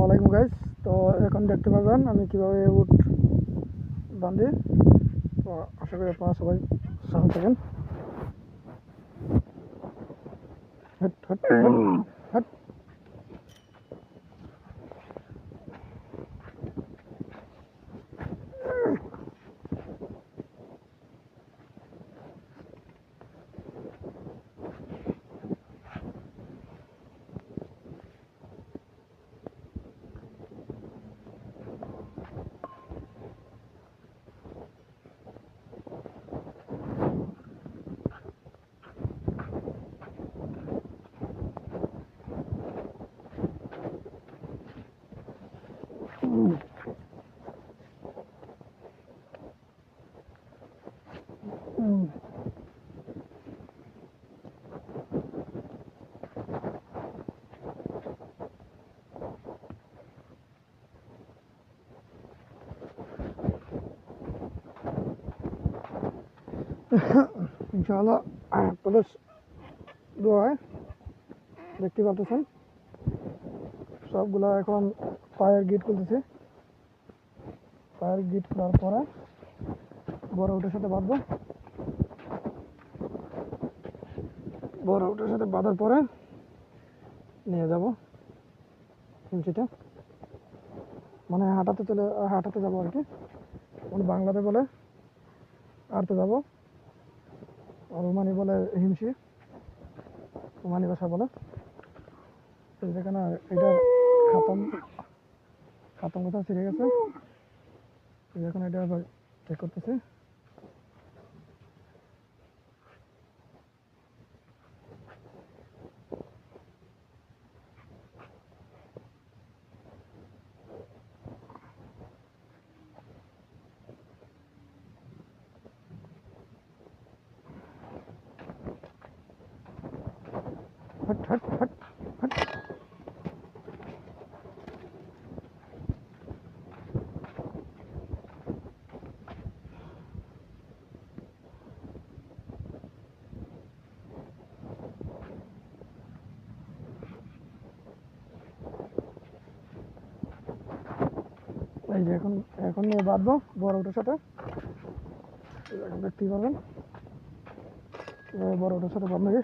আলাইকুম গাইস। তো এখন দেখতে পাবেন আমি কিভাবে উড বাঁধি। তো আশা করি আপনারা সবাই সাথে থাকেন। Hot hot hot hot. ইনশাআল্লাহ আপনাদের দোয়ায় দেখতে পাচ্ছেন সবগুলা এখন পায়ের গিট খুলতেছে। পায়ের গিট খোলার পরে বড় উটের সাথে বাঁধবো। বড় উটের সাথে বাঁধার পরে নিয়ে যাব হিমচিটা, মানে হাঁটাতে যাবো আর কি, মানে বাংলাতে বলে আরতে যাব, আর রোমানি বলে হিমসি, রোমানি ভাষা বলে। যেখানে এটার খাতম কথা ছিঁড়ে গেছে, এখন এটা আবার চেক করতেছে। Hot hot hot hot. এই যে এখন নিয়ে বাঁধবো বড় উটের সাথে। দেখতে পারবেন বড় উটের সাথে বাঁধবে।